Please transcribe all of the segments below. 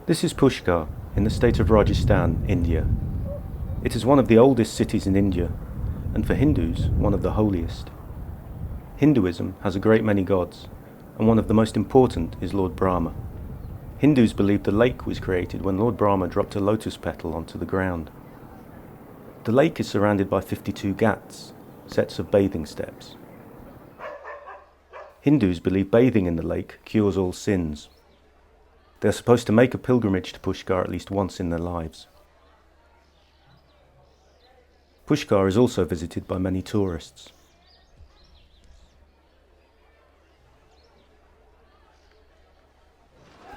This is Pushkar, in the state of Rajasthan, India. It is one of the oldest cities in India, and for Hindus, one of the holiest. Hinduism has a great many gods, and one of the most important is Lord Brahma. Hindus believe the lake was created when Lord Brahma dropped a lotus petal onto the ground. The lake is surrounded by 52 ghats, sets of bathing steps. Hindus believe bathing in the lake cures all sins. They are supposed to make a pilgrimage to Pushkar at least once in their lives. Pushkar is also visited by many tourists.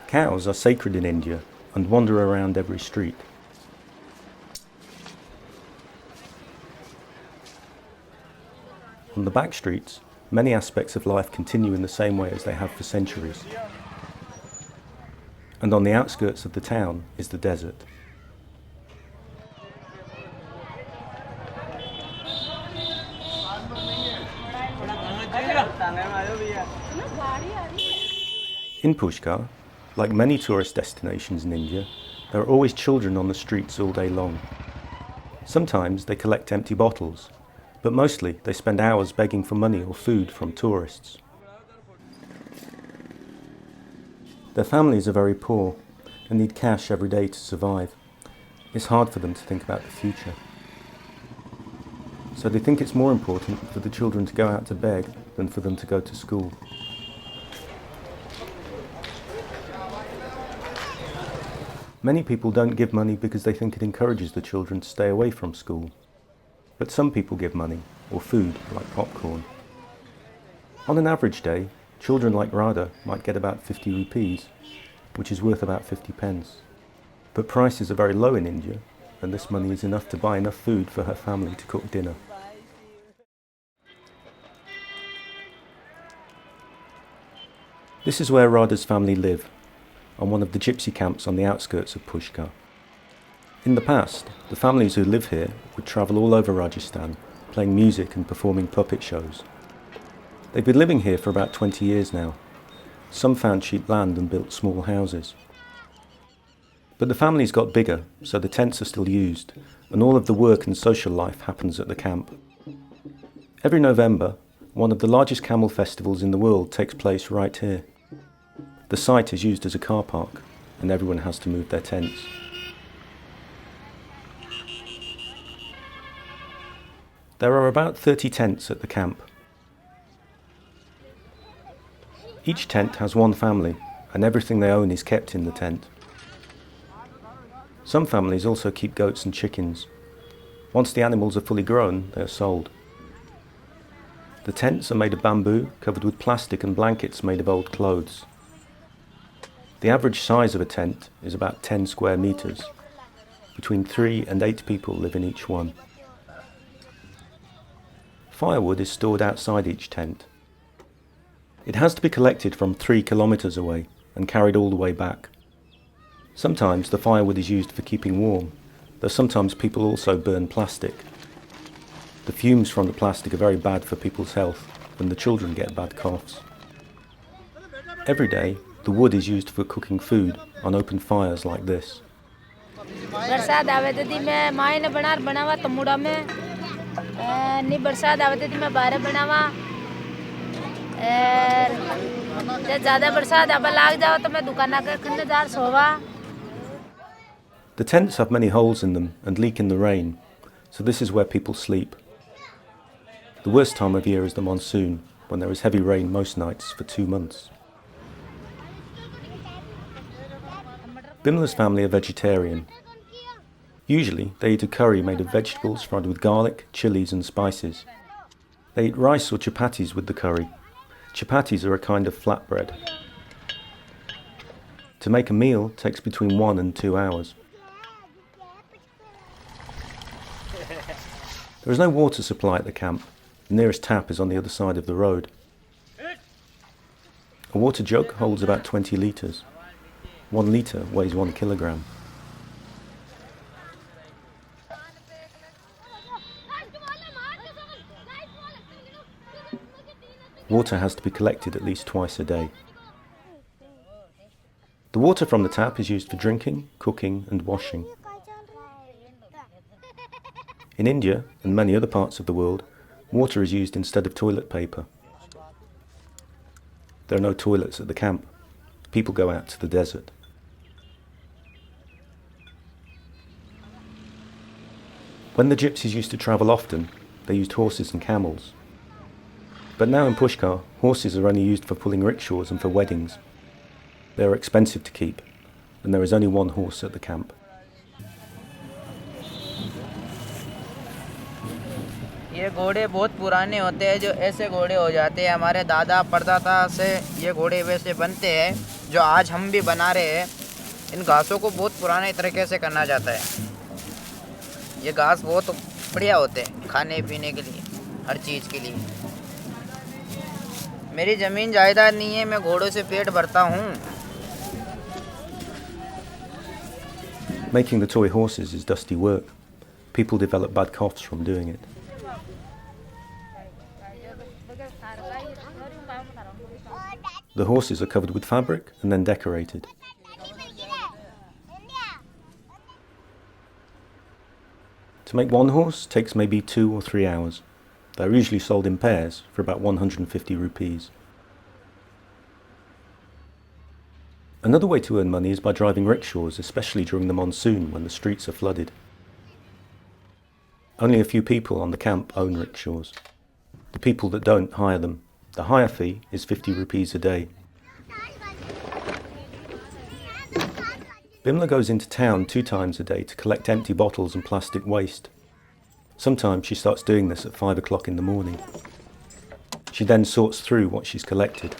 Cows are sacred in India and wander around every street. On the back streets, many aspects of life continue in the same way as they have for centuries. And on the outskirts of the town is the desert. In Pushkar, like many tourist destinations in India, there are always children on the streets all day long. Sometimes they collect empty bottles, but mostly they spend hours begging for money or food from tourists. Their families are very poor and need cash every day to survive. It's hard for them to think about the future. So they think it's more important for the children to go out to beg than for them to go to school. Many people don't give money because they think it encourages the children to stay away from school. But some people give money, or food, like popcorn. On an average day, children like Radha might get about 50 rupees, which is worth about 50 pence. But prices are very low in India, and this money is enough to buy enough food for her family to cook dinner. This is where Radha's family live, on one of the gypsy camps on the outskirts of Pushkar. In the past, the families who live here would travel all over Rajasthan, playing music and performing puppet shows. They've been living here for about 20 years now. Some found cheap land and built small houses. But the families got bigger, so the tents are still used, and all of the work and social life happens at the camp. Every November, one of the largest camel festivals in the world takes place right here. The site is used as a car park, and everyone has to move their tents. There are about 30 tents at the camp. Each tent has one family, and everything they own is kept in the tent. Some families also keep goats and chickens. Once the animals are fully grown, they are sold. The tents are made of bamboo, covered with plastic and blankets made of old clothes. The average size of a tent is about 10 square meters. Between 3 and 8 people live in each one. Firewood is stored outside each tent. It has to be collected from 3 kilometers away and carried all the way back. Sometimes the firewood is used for keeping warm, though sometimes people also burn plastic. The fumes from the plastic are very bad for people's health, and the children get bad coughs. Every day, the wood is used for cooking food on open fires like this. The tents have many holes in them and leak in the rain, so this is where people sleep. The worst time of year is the monsoon, when there is heavy rain most nights for 2 months. Bimla's family are vegetarian. Usually, they eat a curry made of vegetables fried with garlic, chilies and spices. They eat rice or chapatis with the curry. Chapatis are a kind of flatbread. To make a meal takes between 1 and 2 hours. There is no water supply at the camp. The nearest tap is on the other side of the road. A water jug holds about 20 litres. 1 litre weighs 1 kilogram. Water has to be collected at least twice a day. The water from the tap is used for drinking, cooking and washing. In India and many other parts of the world, water is used instead of toilet paper. There are no toilets at the camp. People go out to the desert. When the gypsies used to travel often, they used horses and camels. But now in Pushkar, horses are only used for pulling rickshaws and for weddings. They are expensive to keep, and there is only one horse at the camp. ये घोड़े बहुत पुराने होते हैं, जो ऐसे घोड़े हो जाते हैं। हमारे दादा परदादा से ये घोड़े वैसे बनते हैं जो आज हम भी बना रहे हैं। इन घासों को बहुत पुराने तरीके से करना जाता है। ये घास बहुत बढ़िया होते हैं खाने पीने के लिए, हर चीज़ के लिए। मेरी ज़मीन जायदाद नहीं है, मैं घोड़ों से पेट भरता हूँ। Making the toy horses is dusty work. People develop bad coughs from doing it. The horses are covered with fabric and then decorated. To make one horse takes maybe 2 or 3 hours. They're usually sold in pairs for about 150 rupees. Another way to earn money is by driving rickshaws, especially during the monsoon when the streets are flooded. Only a few people on the camp own rickshaws. The people that don't hire them. The hire fee is 50 rupees a day. Bimla goes into town 2 times a day to collect empty bottles and plastic waste. Sometimes she starts doing this at 5 o'clock in the morning. She then sorts through what she's collected.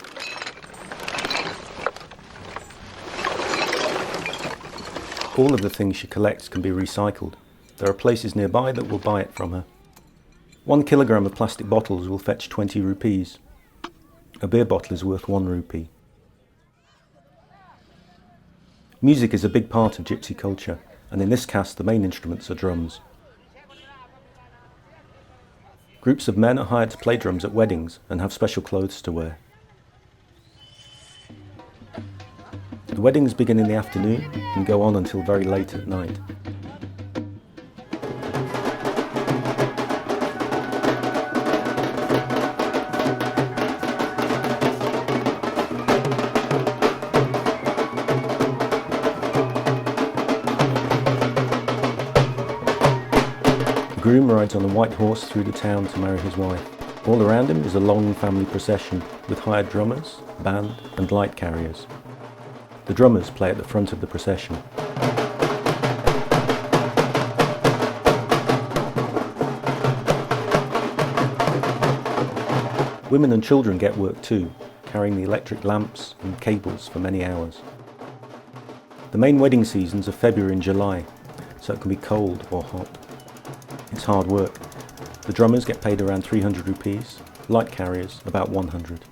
All of the things she collects can be recycled. There are places nearby that will buy it from her. 1 kilogram of plastic bottles will fetch 20 rupees. A beer bottle is worth 1 rupee. Music is a big part of gypsy culture, and in this caste the main instruments are drums. Groups of men are hired to play drums at weddings and have special clothes to wear. The weddings begin in the afternoon and go on until very late at night. The groom rides on a white horse through the town to marry his wife. All around him is a long family procession with hired drummers, band and light carriers. The drummers play at the front of the procession. Women and children get work too, carrying the electric lamps and cables for many hours. The main wedding seasons are February and July, so it can be cold or hot. It's hard work. The drummers get paid around 300 rupees, light carriers about 100.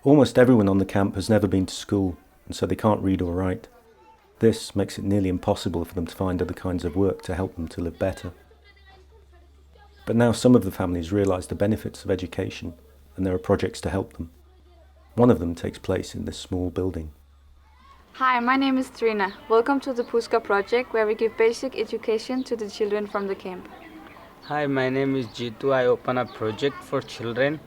Almost everyone on the camp has never been to school, and so they can't read or write. This makes it nearly impossible for them to find other kinds of work to help them to live better. But now some of the families realise the benefits of education, and there are projects to help them. One of them takes place in this small building. Hi, my name is Trina. Welcome to the Pushkar Project, where we give basic education to the children from the camp. Hi, my name is Jitu. I open a project for children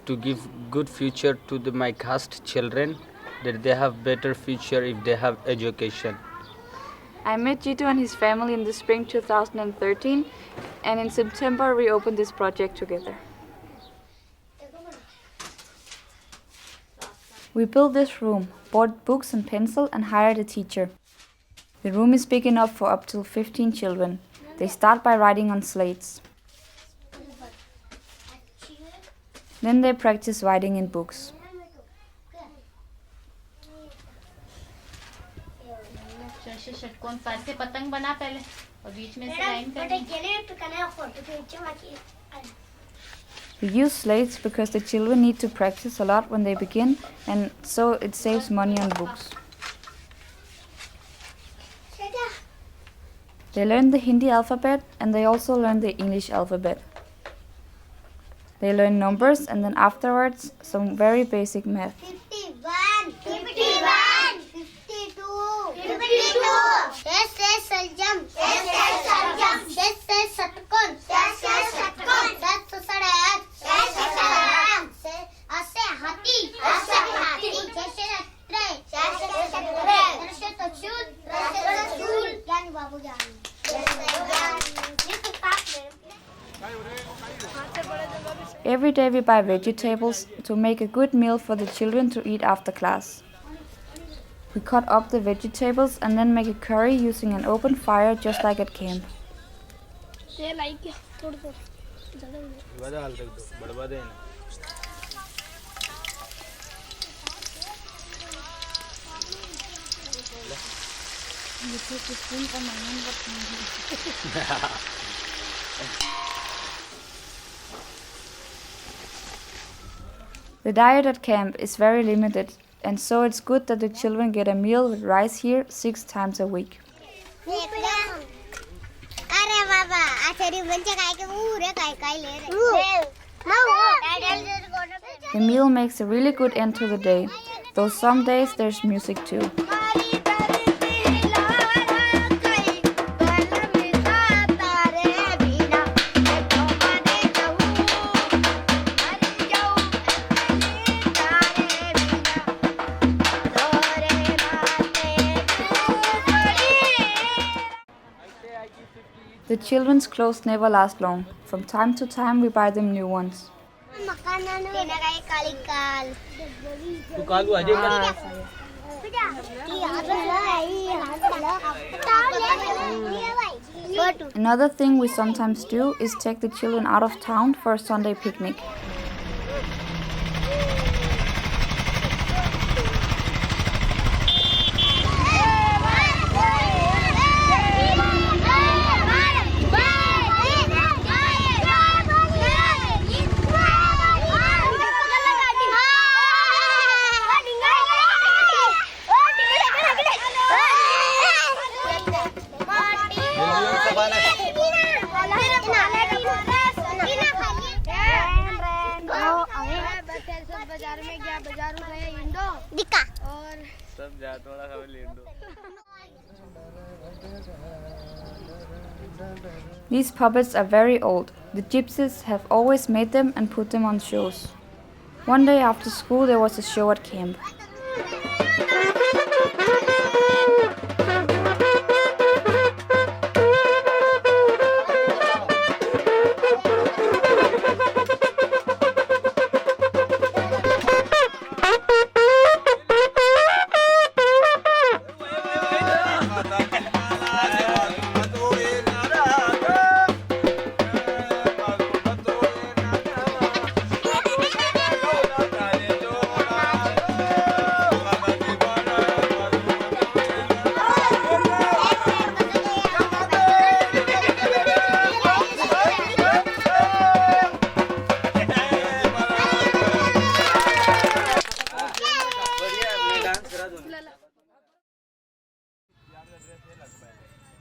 to give good future to my caste children, that they have better future if they have education. I met Jitu and his family in the spring 2013, and in September we opened this project together. We built this room, bought books and pencil and hired a teacher. The room is big enough for up to 15 children. They start by writing on slates. Then they practice writing in books. We use slates because the children need to practice a lot when they begin, and so it saves money on books. They learn the Hindi alphabet and they also learn the English alphabet. They learn numbers and then afterwards some very basic math. 51 51, 52, 52. Yes, yes, Saljam. Yes, yes, Saljam. Yes, yes, Satkun. Yes, yes, Satkun. Yes, Sadat. Yes, Sadat. Ase Hati. Ase Hati. Jesse Atre. Jesse Atre. Rashe Tachul. Rashe Tachul. Gyani Babu Gyani. Yes, Gyani. Every day we buy vegetables to make a good meal for the children to eat after class. We cut up the vegetables and then make a curry using an open fire just like at camp. The diet at camp is very limited, and so it's good that the children get a meal with rice here 6 times a week. The meal makes a really good end to the day, though some days there's music too. The children's clothes never last long. From time to time we buy them new ones. Another thing we sometimes do is take the children out of town for a Sunday picnic. These puppets are very old. The gypsies have always made them and put them on shows. One day after school there was a show at camp.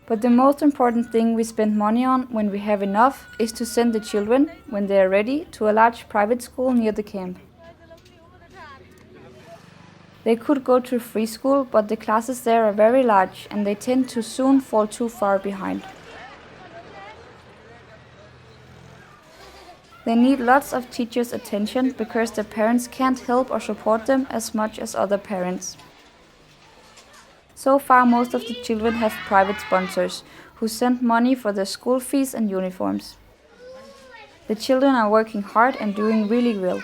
But the most important thing we spend money on when we have enough is to send the children, when they are ready, to a large private school near the camp. They could go to free school, but the classes there are very large and they tend to soon fall too far behind. They need lots of teachers' attention because their parents can't help or support them as much as other parents. So far, most of the children have private sponsors who send money for their school fees and uniforms. The children are working hard and doing really well.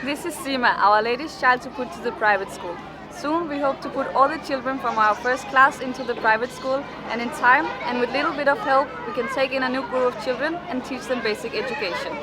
This is Sima, our latest child to put to the private school. Soon we hope to put all the children from our first class into the private school, and in time and with little bit of help we can take in a new group of children and teach them basic education.